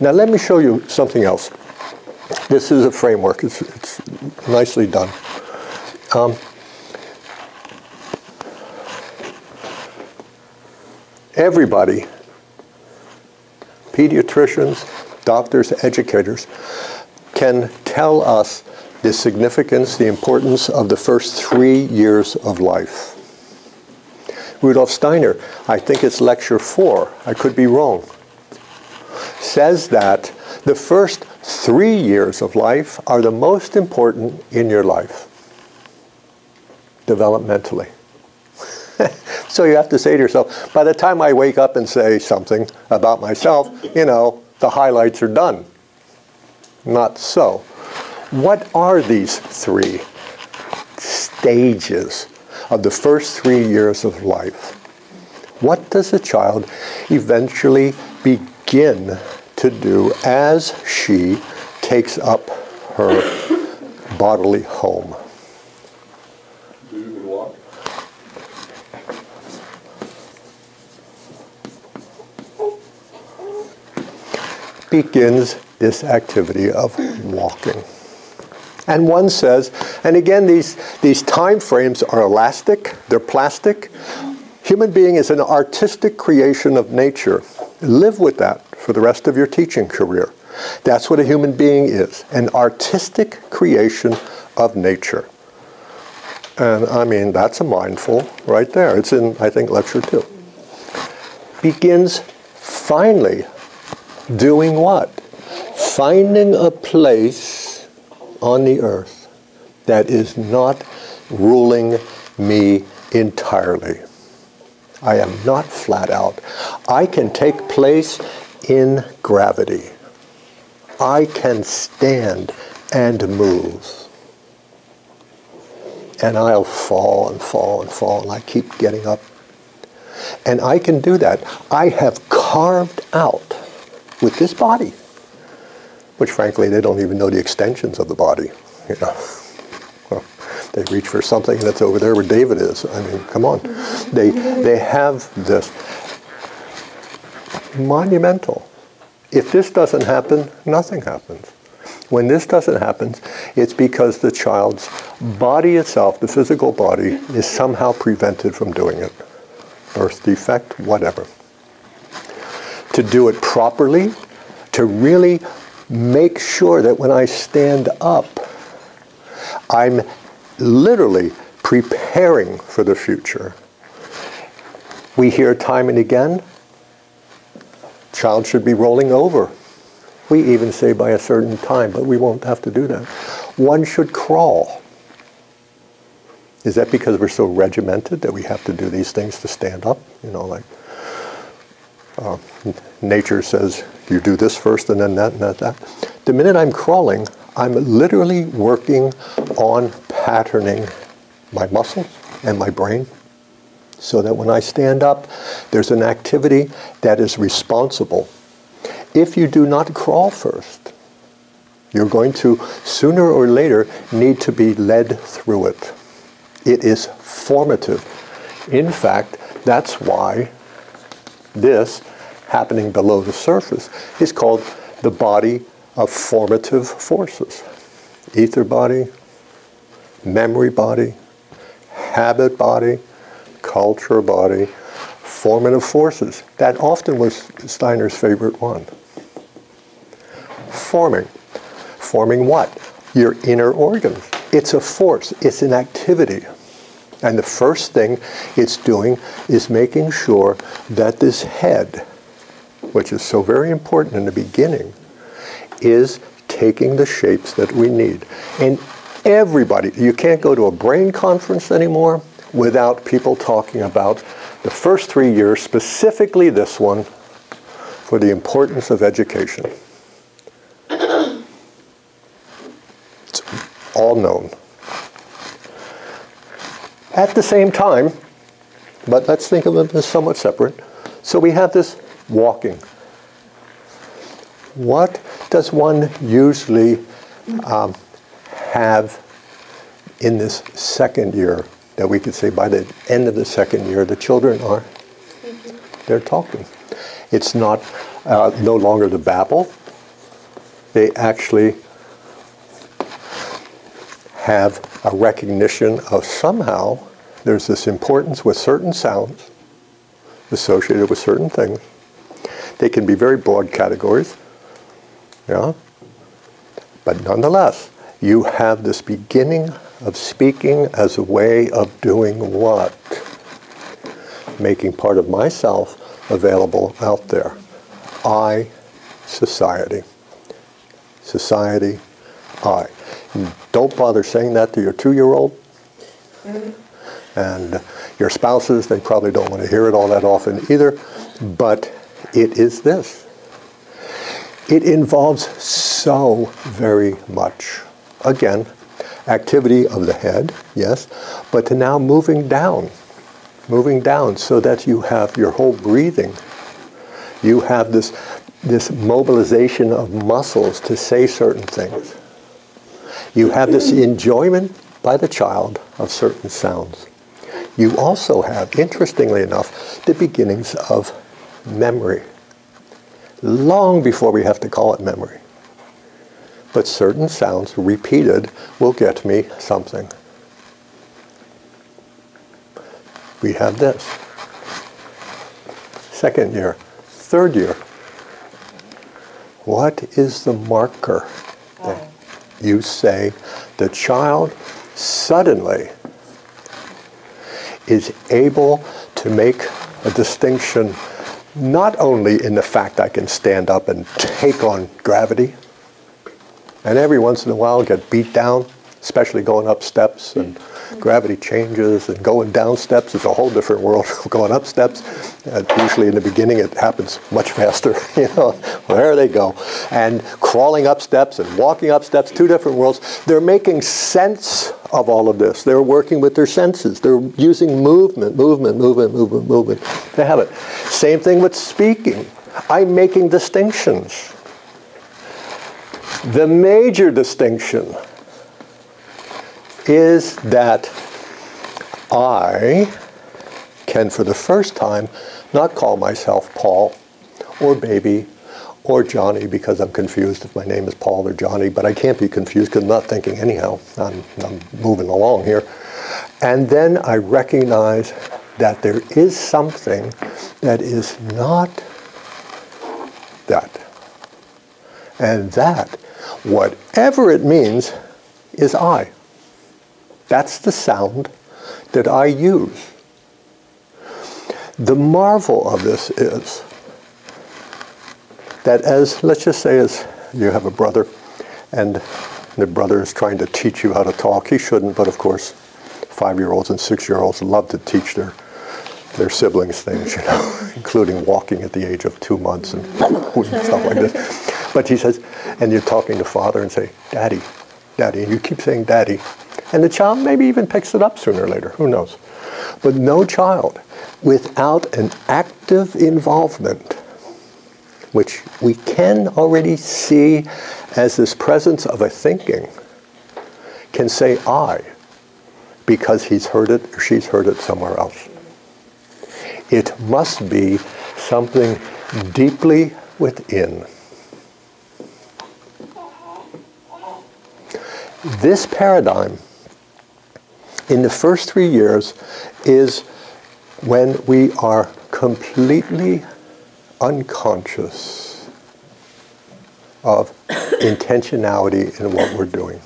Now let me show you something else. This is a framework. It's nicely done. Everybody, pediatricians, doctors, educators, can tell us the significance, the importance of the first 3 years of life. Rudolf Steiner, I think it's lecture 4, I could be wrong, says that the first 3 years of life are the most important in your life, developmentally. So you have to say to yourself, by the time I wake up and say something about myself, you know, the highlights are done. Not so. What are these 3 stages of the first 3 years of life? What does a child eventually begin to do as she takes up her bodily home? Do you even walk? Begins this activity of walking. And one says, and again, these time frames are elastic, they're plastic. Human being is an artistic creation of nature. Live with that for the rest of your teaching career. That's what a human being is, an artistic creation of nature. And I mean, that's a mindful right there. It's in, I think, lecture 2. Begins finally doing what? Finding a place on the earth that is not ruling me entirely. I am not flat out. I can take place in gravity. I can stand and move. And I'll fall and fall and fall, and I keep getting up. And I can do that. I have carved out with this body, which frankly, they don't even know the extensions of the body. You know, well, they reach for something and it's over there where David is. I mean, come on. They have this monumental. If this doesn't happen, nothing happens. When this doesn't happen, it's because the child's body itself, the physical body, is somehow prevented from doing it. Birth defect, whatever. To do it properly, to really make sure that when I stand up, I'm literally preparing for the future. We hear time and again, child should be rolling over. We even say by a certain time, but we won't have to do that. One should crawl. Is that because we're so regimented that we have to do these things to stand up? You know, like nature says, you do this first and then that and that. The minute I'm crawling, I'm literally working on patterning my muscles and my brain so that when I stand up, there's an activity that is responsible. If you do not crawl first, you're going to, sooner or later, need to be led through it. It is formative. In fact, that's why this, happening below the surface, is called the body of formative forces. Ether body, memory body, habit body, culture body, formative forces. That often was Steiner's favorite one. Forming. Forming what? Your inner organs. It's a force. It's an activity. And the first thing it's doing is making sure that this head, which is so very important in the beginning, is taking the shapes that we need. And everybody, you can't go to a brain conference anymore without people talking about the first 3 years, specifically this one, for the importance of education. It's all known. At the same time, but let's think of it as somewhat separate. So we have this walking. What does one usually have in this second year that we could say by the end of the second year the children they're talking. It's not no longer the babble, they actually have a recognition of somehow there's this importance with certain sounds associated with certain things. They can be very broad categories, yeah? But nonetheless, you have this beginning of speaking as a way of doing what? Making part of myself available out there. I, society. Society, I. Don't bother saying that to your 2-year-old. And your spouses, they probably don't want to hear it all that often either. But it is this. It involves so very much. Again, activity of the head, yes, but to now moving down so that you have your whole breathing. You have this mobilization of muscles to say certain things. You have this enjoyment by the child of certain sounds. You also have, interestingly enough, the beginnings of memory. Long before we have to call it memory. But certain sounds, repeated, will get me something. We have this. Second year, third year. What is the marker that you say the child suddenly is able to make a distinction not only in the fact I can stand up and take on gravity, and every once in a while get beat down, especially going up steps, and gravity changes, and going down steps is a whole different world. Going up steps, usually in the beginning it happens much faster, well, there they go. And crawling up steps and walking up steps, two different worlds. They're making sense of all of this. They're working with their senses. They're using movement. They have it. Same thing with speaking. I'm making distinctions. The major distinction is that I can, for the first time, not call myself Paul or baby or Johnny because I'm confused if my name is Paul or Johnny, but I can't be confused because I'm not thinking anyhow. I'm moving along here. And then I recognize that there is something that is not that. And that, whatever it means, is I. That's the sound that I use. The marvel of this is that let's just say as you have a brother, and the brother is trying to teach you how to talk. He shouldn't, but of course, 5-year-olds and 6-year-olds love to teach their siblings things, including walking at the age of 2 months and stuff like this. But he says, and you're talking to father and say, Daddy, Daddy, and you keep saying Daddy. And the child maybe even picks it up sooner or later, who knows. But no child, without an active involvement, which we can already see as this presence of a thinking, can say I, because he's heard it or she's heard it somewhere else. It must be something deeply within. This paradigm, in the first 3 years, is when we are completely unconscious of intentionality in what we're doing.